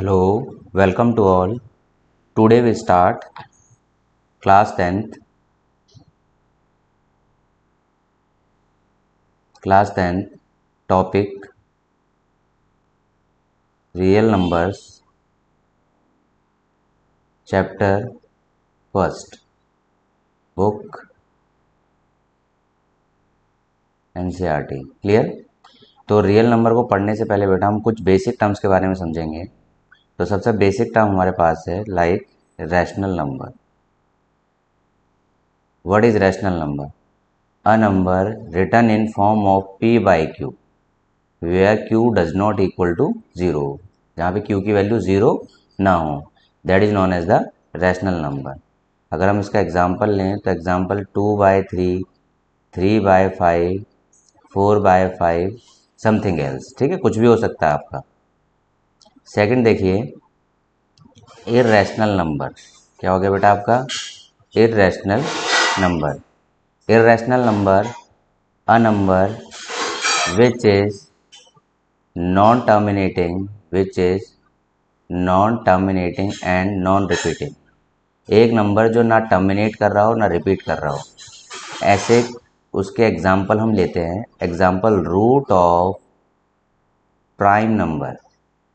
Hello, welcome to all. Today we start class 10th. Topic real numbers, chapter first, book NCERT. Clear? तो real number को पढ़ने से पहले बेटा हम कुछ बेसिक टर्म्स के बारे में समझेंगे. तो सबसे बेसिक टर्म हमारे पास है like rational number. What is rational number? A number written in form of p by q where q does not equal to 0, जहाँ पे q की वैल्यू 0 ना हो, that is known as the rational number. अगर हम इसका example लें तो एग्जांपल 2/3, 3/5, 4/5, समथिंग एल्स. ठीक है, कुछ भी हो सकता है आपका. सेकंड देखिए इर्रेशनल नंबर. क्या हो गया बेटा आपका? Irrational number. Irrational number a number which is non-terminating and non-repeating. एक नंबर जो ना टर्मिनेट कर रहा हो ना रिपीट कर रहा हो, ऐसे उसके एग्जाम्पल हम लेते हैं. Example root of prime number.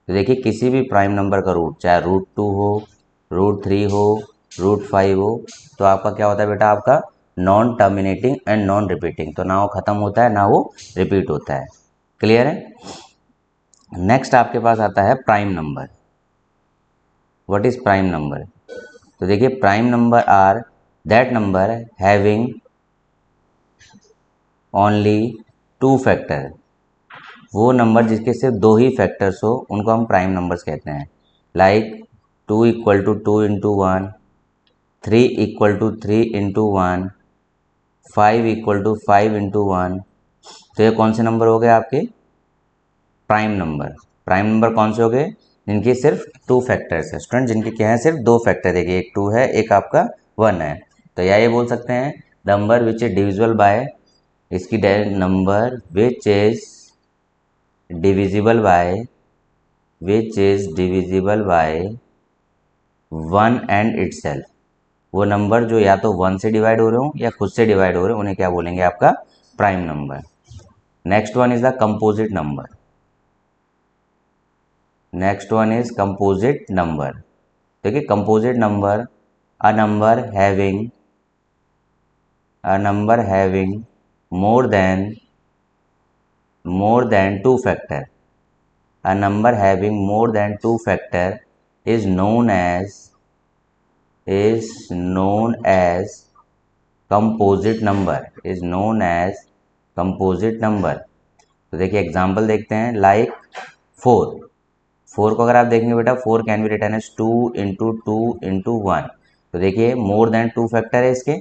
तो देखिए किसी भी प्राइम नंबर का रूट, चाहे √2 हो, √3 हो, √5 हो, तो आपका क्या होता है बेटा? आपका non terminating and non repeating. तो ना वो ख़त्म होता है ना वो रिपीट होता है. क्लियर है? नेक्स्ट आपके पास आता है prime number. What is prime number? तो देखिए prime number are that number having only 2 factor. वो नंबर जिसके सिर्फ 2 ही फैक्टर्स हो उनको हम प्राइम नंबर्स कहते हैं. लाइक 2 = 2 × 1, 3 = 3 × 1, 5 = 5 × 1. तो ये कौन से नंबर हो गए आपके? Prime number. प्राइम नंबर कौन से हो गए? जिनकी सिर्फ 2 फैक्टर्स है. स्टूडेंट जिनके क्या है? सिर्फ 2 फैक्टर. देखिए एक 2 है, एक आपका 1 है. तो या ये बोल सकते हैं number which is divisible by, इसकी number which is divisible by 1 and itself. वो नंबर जो या तो 1 से डिवाइड हो रहे हो या खुद से डिवाइड हो रहे हो, उन्हें क्या बोलेंगे? आपका prime number. Next one is the composite number. Next one is composite number. देखिए composite number a number having more than 2 factor. A number having more than 2 factor is known as composite number. तो देखिए example देखते हैं. Like 4 को अगर आप देखेंगे बेटा, 4 कैन बी रिटन एज 2 × 2 × 1. तो देखिए मोर देन 2 फैक्टर है इसके.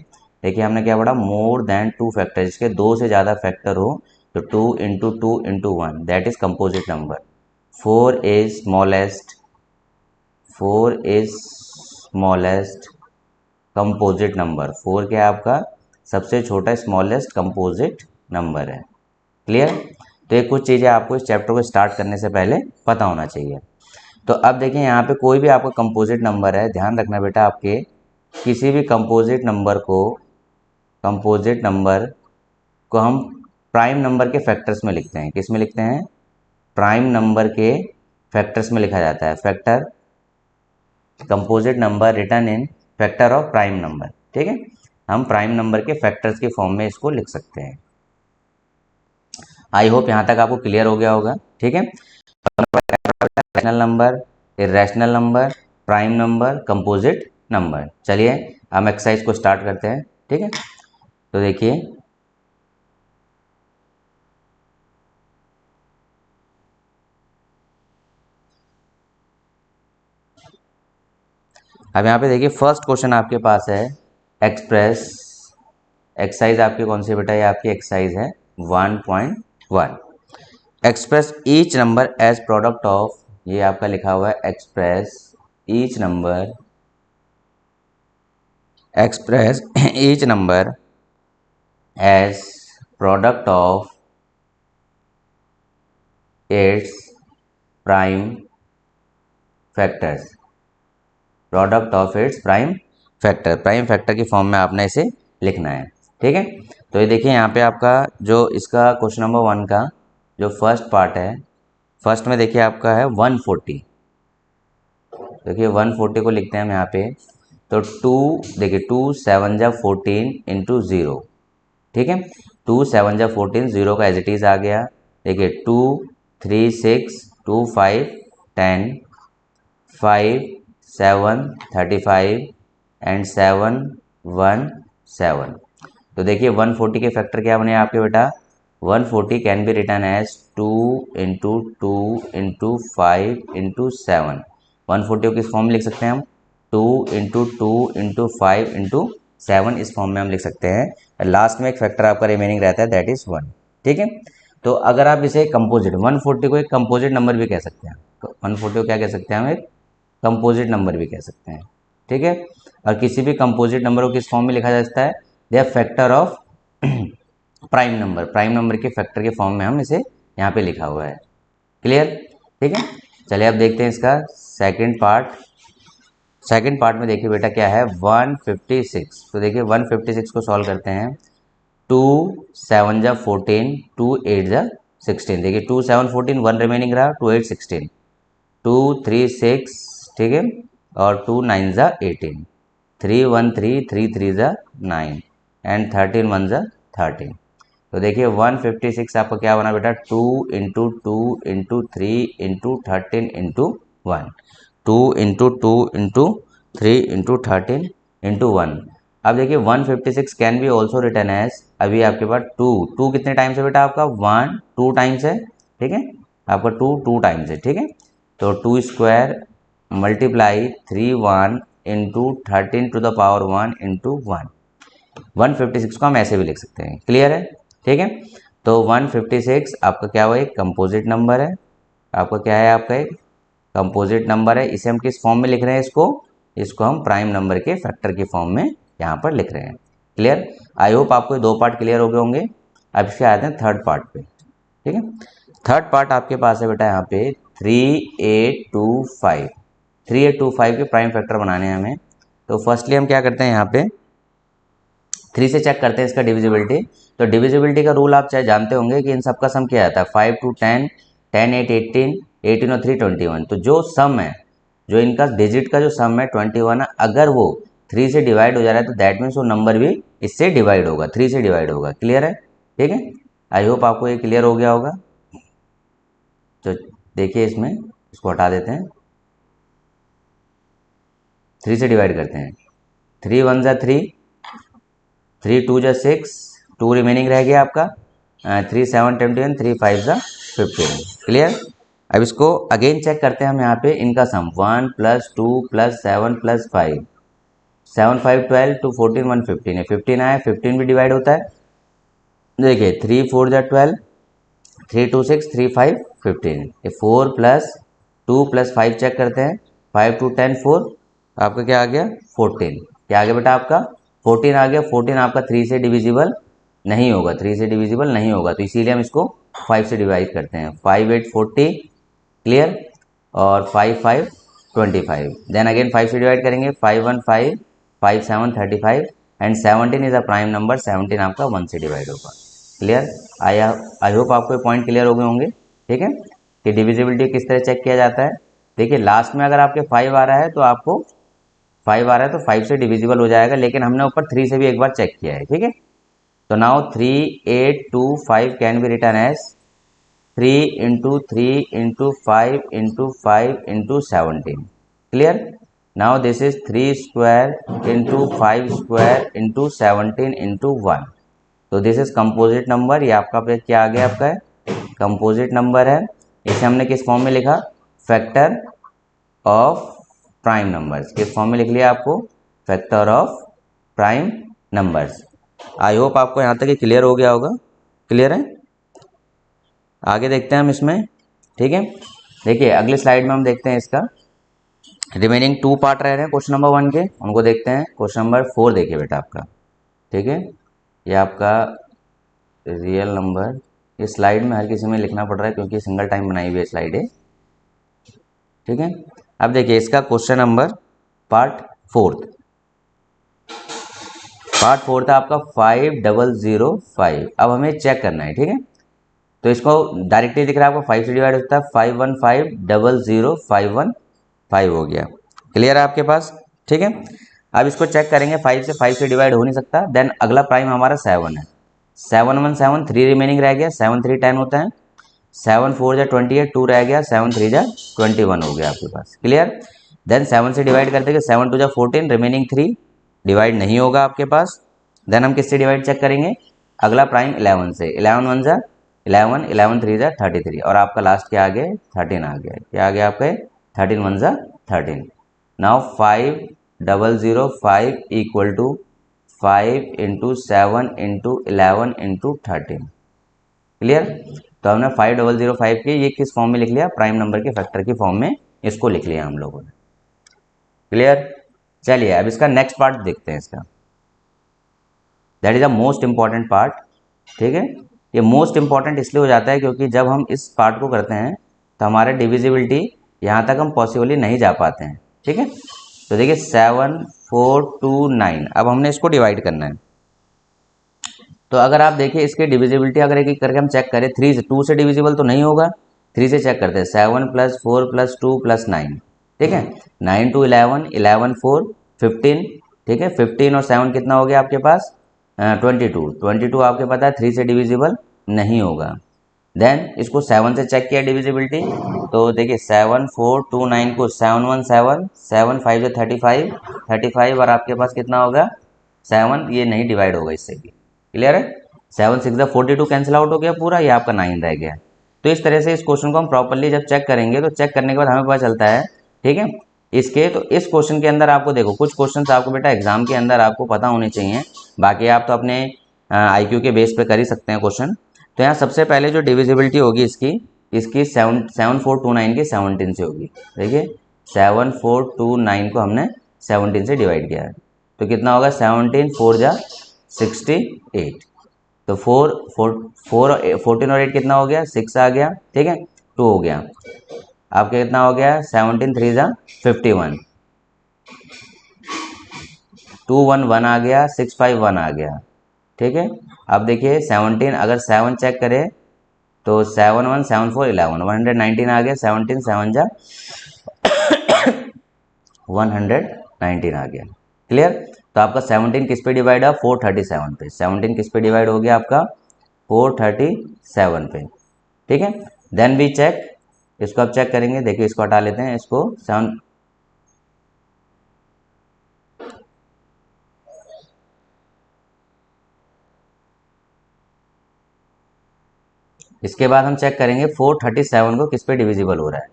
देखिए हमने क्या पढ़ा? मोर देन 2 फैक्टर, जिसके 2 से ज़्यादा फैक्टर हो तो 2 × 2 × 1, that is composite number. 4 is smallest composite number. 4 क्या है आपका? सबसे छोटा स्मॉलेस्ट कंपोजिट नंबर है. क्लियर? तो ये कुछ चीज़ें आपको इस चैप्टर को स्टार्ट करने से पहले पता होना चाहिए. तो अब देखिए यहाँ पे कोई भी आपका कंपोजिट नंबर है, ध्यान रखना बेटा, आपके किसी भी कंपोजिट नंबर को हम प्राइम नंबर के फैक्टर्स में लिखते हैं. किस में लिखते हैं? प्राइम नंबर के फैक्टर्स में लिखा जाता है. Factor, composite number written in factor of prime number. ठीक है, हम प्राइम नंबर के फैक्टर्स के फॉर्म में इसको लिख सकते हैं. आई होप यहाँ तक आपको क्लियर हो गया होगा. ठीक है, rational number, irrational number, prime number, composite number. चलिए हम एक्सरसाइज को स्टार्ट करते हैं. ठीक है, तो देखिए अब यहाँ पे देखिए फर्स्ट क्वेश्चन आपके पास है एक्सप्रेस. एक्सरसाइज आपकी कौन सी बेटा? ये आपकी एक्सरसाइज है 1.1. Express each number as product of, ये आपका लिखा हुआ है express each number as product of its prime factors, product of its prime factor, prime factor की फॉर्म में आपने इसे लिखना है। ठीक है, तो ये देखिए यहाँ पे आपका जो इसका क्वेश्चन नंबर 1 का जो फर्स्ट पार्ट है, फर्स्ट में देखिए आपका है 140। देखिए 140 को लिखते हैं हम यहाँ पे, तो 2 देखिए 2 7 जा 14 इंटू 0। ठीक है, 2 7 जा 14, 0 का एज इट इज आ गया। देखिए 2 3 6 2 5 10 5 7 35 एंड 7 1 7। तो देखिए 140 के फैक्टर क्या बने आपके बेटा, 140 can be return as 2 into 2 into 5 into 7। 140 को किस फॉर्म में लिख सकते हैं हम, 2 इंटू 2 इंटू 5 इंटू 7, इस फॉर्म में हम लिख सकते हैं। लास्ट में एक फैक्टर आपका रिमेनिंग रहता है, दैट इज 1। ठीक है, तो अगर आप इसे कंपोजिट 140 को एक कंपोजिट नंबर भी कह सकते हैं, 140 को क्या कह सकते हैं हम, एक कंपोजिट नंबर भी कह सकते हैं। ठीक है, और किसी भी कंपोजिट नंबर को किस फॉर्म में लिखा जा सकता है, they are factor of prime number, prime number के फैक्टर के फॉर्म में हम इसे यहाँ पे लिखा हुआ है। क्लियर, ठीक है, चलिए अब देखते हैं इसका सेकंड पार्ट। सेकंड पार्ट में देखिए बेटा क्या है, 156। तो देखिए 156 को सॉल्व करते हैं। 2 7 जा 14, 2 8 जा 16। देखिए 2 7 14, 1 रिमेनिंग रहा, 2 8 16, 2 3 6, ठीक है, और 2 9 जा 18, 3 1 3, 3 3 जा 9 एंड 13 1 जा 13। तो देखिए 156 आपका क्या बना बेटा, 2 into 2 into 3 into 13 into 1, 2 into 2 into 3 into 13 into 1। अब देखिए 156 can be also written as, अभी आपके पास 2 2 कितने टाइम्स है बेटा आपका, 1 2 टाइम्स है। ठीक है, आपका 2 2 टाइम्स है। ठीक है, तो 2 square multiply 3 1 into 13 to the power 1 into 1। 156 को हम ऐसे भी लिख सकते हैं। क्लियर है, ठीक है, तो 156 आपका क्या हुआ, एक कंपोजिट नंबर है। आपका क्या है, आपका एक कंपोजिट नंबर है। इसे हम किस फॉर्म में लिख रहे हैं, इसको हम प्राइम नंबर के फैक्टर की फॉर्म में यहाँ पर लिख रहे हैं। क्लियर, आई होप आपको ये 2 पार्ट क्लियर हो गए होंगे। अब इसके आते हैं थर्ड पार्ट पे। ठीक है, थर्ड पार्ट आपके पास है बेटा यहाँ पे 3825। 3825 के प्राइम फैक्टर बनाने हैं हमें। तो फर्स्टली हम क्या करते हैं, यहाँ पे 3 से चेक करते हैं इसका डिविजिबिलिटी। तो डिविजिबिलिटी का रूल आप चाहे जानते होंगे कि इन सबका सम क्या आता है, 5 2 10, 10 8 18, 18 और 3 21। तो जो सम है, जो इनका डिजिट का जो सम है 21 है, अगर वो 3 से डिवाइड हो जा रहा है तो दैट मीन्स वो नंबर भी इससे डिवाइड होगा, 3 से डिवाइड होगा। क्लियर है, ठीक है, आई होप आपको ये क्लियर हो गया होगा। तो देखिए इसमें इसको हटा देते हैं, 3 से डिवाइड करते हैं, 3 1 जा 3, 3 2 जा 6, 2 रिमेनिंग रह गया आपका, 3 7 21, 3 5 जा 15। क्लियर, अब इसको अगेन चेक करते हैं हम यहाँ पे इनका सम, 1 + 2 + 7 + 5, 7 5 12 2 14 1 15 है, 15 आया, 15 भी डिवाइड होता है। देखिए 3 4 जा 12, 3 2 6, 3 5 15, ये 4 + 2 + 5 चेक करते हैं, 5 2 10 4, आपका क्या आ गया 14। क्या आ गया बेटा आपका 14 आ गया। 14 आपका 3 से डिविजिबल नहीं होगा, 3 से डिविजिबल नहीं होगा, तो इसीलिए हम इसको 5 से डिवाइड करते हैं। 5 8 40, क्लियर, और 5 5 25। देन अगेन 5 से डिवाइड करेंगे, 5 1 5, 5 7 35 and 17 is a prime number, 17 आपका 1 से डिवाइड होगा। क्लियर, आई होप आपको ये पॉइंट क्लियर हो गए होंगे। ठीक है, कि डिविजिबिलिटी किस तरह चेक किया जाता है। देखिए लास्ट में अगर आपके 5 आ रहा है तो आपको 5 आ रहा है तो 5 से डिविजिबल हो जाएगा, लेकिन हमने ऊपर 3 से भी एक बार चेक किया है। ठीक है, तो now 3 8 2 5 can be return as 3 into 3 into 5 into 5 into 17। Clear, now this is 3 square into 5 square into 17 into 1। तो दिस इज कंपोजिट नंबर, ये आपका पे क्या आ गया, आपका कंपोजिट नंबर है। इसे हमने किस फॉर्म में लिखा, फैक्टर ऑफ प्राइम नंबर्स, किस फॉर्म में लिख लिया आपको, factor of prime numbers. I hope आपको यहाँ तक ये क्लियर हो गया होगा। क्लियर है, आगे देखते हैं हम इसमें। ठीक है, देखिए अगले स्लाइड में हम देखते हैं इसका रिमेनिंग 2 पार्ट रह रहे हैं क्वेश्चन नंबर 1 के, उनको देखते हैं। क्वेश्चन नंबर 4 देखिए बेटा आपका, ठीक है, ये आपका रियल नंबर, ये स्लाइड में हर किसी में लिखना पड़ रहा है क्योंकि सिंगल टाइम बनाई हुई है स्लाइड है। ठीक है, अब देखिए इसका क्वेश्चन नंबर पार्ट फोर्थ आपका 5005। अब हमें चेक करना है, ठीक है। तो इसको डायरेक्टली दिख रहा है आपको 5 से डिवाइड होता है, 51500515 हो गया। क्लियर है आपके पास, ठीक है। अब इसको चेक करेंगे, 5 से डिवाइड हो नहीं सकता। देन अगला प्राइम हमारा 7 है, 7 1 7, 3 रिमेनिंग रह गया, 7 3 10 होता है, 7 4 जा 28, 2 रह गया, 7 3 जा 21 हो गया आपके पास। क्लियर। देन 7 से डिवाइड कर देंगे, 7 2 जा 14, रिमेनिंग 3 डिवाइड नहीं होगा आपके पास। देन हम किससे डिवाइड चेक करेंगे, अगला प्राइम 11 से, 11 1 जा 11, 11 3 जा 33, और आपका लास्ट क्या आ गया, 13 आ गया। क्या आ गया आपके, 13 1 जा 13। Now 5005 equal to 5 into 7 into 11 into 13। Clear. तो हमने 5005 के ये किस फॉर्म में लिख लिया, प्राइम नंबर के फैक्टर की फॉर्म में इसको लिख लिया हम लोगों ने। क्लियर। चलिए अब इसका नेक्स्ट पार्ट देखते हैं इसका, that is the most important part, ठीक है। ये मोस्ट इंपॉर्टेंट इसलिए हो जाता है क्योंकि जब हम इस पार्ट को करते हैं तो हमारे डिविजिबिलिटी यहाँ तक हम पॉसिबली नहीं जा पाते हैं, ठीक है। तो देखिए 7 4 2 9, अब हमने इसको डिवाइड करना है। तो अगर आप देखिए इसकी डिविजिबिलिटी अगर एक एक करके हम चेक करें, 3 से 2 से डिविजिबल तो नहीं होगा, 3 से चेक करते हैं, 7 + 4 + 2 + 9, ठीक है। 9 2 11, 11 4 15, ठीक है। 15 और 7 कितना हो गया आपके पास, 22 आपके पता है 3 से डिविजिबल नहीं होगा। देन इसको 7 से चेक किया डिविजिबिलिटी, तो देखिए 7 4 2 9 को 7 1 7, 7 5 से 35, 35 और आपके पास कितना होगा 7, ये नहीं डिवाइड होगा इससे भी। क्लियर है। 7 6 42 कैंसिल आउट हो गया पूरा, ये आपका 9 रह गया। तो इस तरह से इस क्वेश्चन को हम प्रॉपरली जब चेक करेंगे तो चेक करने के बाद हमें पता चलता है, ठीक है। इसके तो इस क्वेश्चन के अंदर आपको देखो कुछ क्वेश्चन आपको बेटा एग्जाम के अंदर आपको पता होने चाहिए, बाकी आप तो अपने IQ के बेस पे कर ही सकते हैं क्वेश्चन। तो यहाँ सबसे पहले जो डिविजिबिलिटी होगी इसकी 7429 की 17 से होगी। देखिए 7429 को हमने 17 से डिवाइड किया है, तो कितना होगा 17 4 जा 68, तो 14 और 8 कितना हो गया 6 आ गया, ठीक है। 2 हो गया आपके, कितना हो गया 17 3 जा 51, 2 1 1 आ गया, 6 5 1 आ गया, ठीक है। अब देखिए 17 अगर 7 चेक करें तो 7 1 7 4 11, 119 आ गया, 17 7 जा 119 आ गया। क्लियर। तो आपका 17 किस पे डिवाइड है, 437 पे। 17 किस पे डिवाइड हो गया आपका 437 पे, ठीक है। देन वी चेक, इसको आप चेक करेंगे, देखिए इसको हटा लेते हैं, इसको 7, इसके बाद हम चेक करेंगे 437 को किस पे डिविजिबल हो रहा है।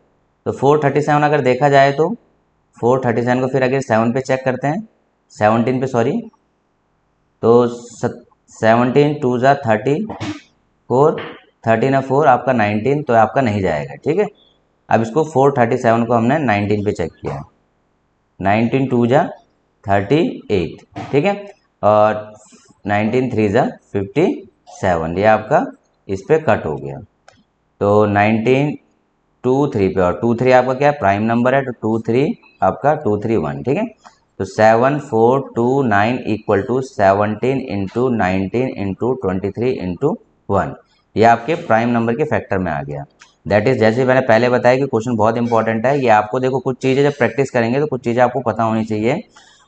तो 437 अगर देखा जाए तो 437 को फिर अगर 7 पे चेक करते हैं, 17 पे सॉरी, तो 17 2 जा 34, 13 4 आपका 19, तो आपका नहीं जाएगा, ठीक है। अब इसको 437 को हमने 19 पे चेक किया, 19 2 जा 38, ठीक है, और 19 3 जा 57, ये आपका इस पे कट हो गया। तो 19 2 3 पे, और 2 3 आपका क्या है प्राइम नंबर है, तो 2 3 आपका 2 3 1, ठीक है। तो 7 4 2 9 equal to 17 into 19 into 23 into 1, ये आपके प्राइम नंबर के फैक्टर में आ गया। दैट इज, जैसे मैंने पहले बताया कि क्वेश्चन बहुत इंपॉर्टेंट है, ये आपको देखो कुछ चीज़ें जब प्रैक्टिस करेंगे तो कुछ चीज़ें आपको पता होनी चाहिए,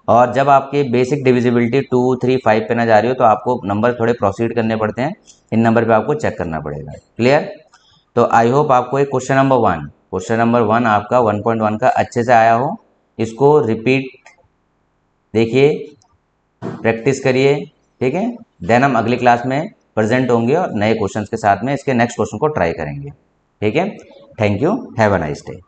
और जब आपकी बेसिक डिविजिबिलिटी 2 3 5 पे ना जा रही हो तो आपको नंबर थोड़े प्रोसीड करने पड़ते हैं, इन नंबर पे आपको चेक करना पड़ेगा। क्लियर। तो आई होप आपको एक क्वेश्चन नंबर 1 आपका 1.1 का अच्छे से आया हो। इसको रिपीट देखिए, प्रैक्टिस करिए, ठीक है। देन हम अगली क्लास में प्रेजेंट होंगे और नए क्वेश्चंस के साथ में इसके नेक्स्ट क्वेश्चन को ट्राई करेंगे, ठीक है। Thank you, have a nice day.